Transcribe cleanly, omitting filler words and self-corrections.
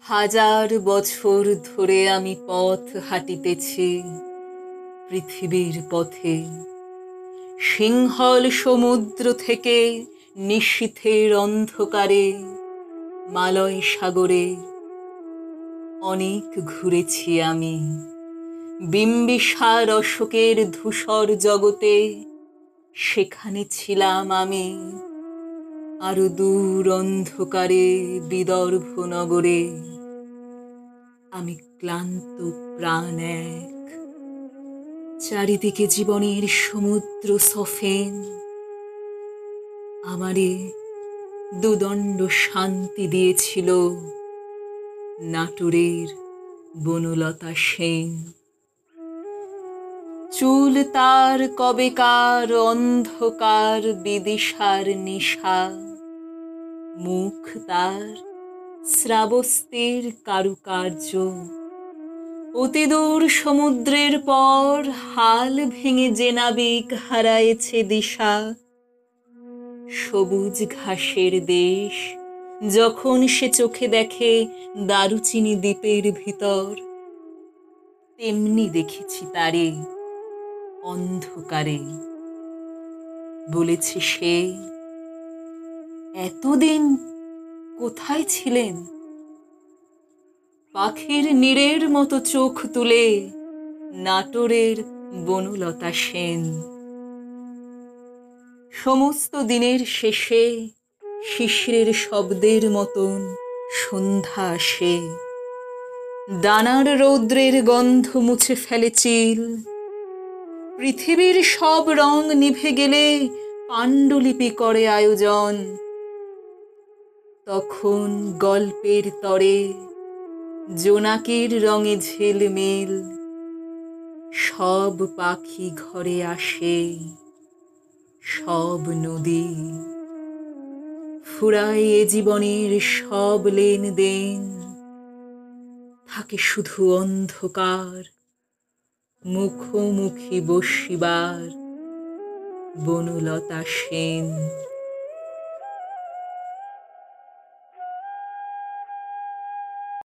হাজার বছর ধরে আমি পথ হাঁটিতেছি পৃথিবীর পথে, সিংহল সমুদ্র থেকে নিশীথের অন্ধকারে মালয় সাগরে অনেক ঘুরেছি আমি। বিম্বিসার অশোকের ধূসর জগতে সেখানে ছিলাম আমি। আরো দূর অন্ধকারে বিদর্ভ নগরে আমি ক্লান্ত প্রাণ এক। চারিদিকে জীবনের সমুদ্র সফেন, আমারে দুদণ্ড শান্তি দিয়েছিল নাটোরের বনলতা সেন। চুল তার কবেকার অন্ধকার বিদিশার নিশা, মুখ তার শ্রাবস্তের কারুকার্য। অতিদূর সমুদ্রের পর হাল ভেঙে যে নাবিক হারায়েছে দিশা, সবুজ ঘাসের দেশ যখন সে চোখে দেখে দারুচিনি দ্বীপের ভিতর, তেমনি দেখেছি তারে অন্ধকারে। বলেছে সে, এতদিন কোথায় ছিলেন? পাখির নীড়ের মতো চোখ তুলে নাটোরের বনলতা সেন। সমস্ত দিনের শেষে শিশিরের শব্দের মতন সন্ধ্যা আসে। ডানার রৌদ্রের গন্ধ মুছে ফেলে চিল। পৃথিবীর সব রং নিভে গেলে পাণ্ডুলিপি করে আয়োজন। তখন গল্পের তরে জোনাকির রঙে ঝিলমিল সব পাখি ঘরে আসে, সব নদী ফুরায় এ জীবনের সব লেনদেন। থাকে শুধু অন্ধকার, মুখোমুখি বসিবার বনলতা সেন।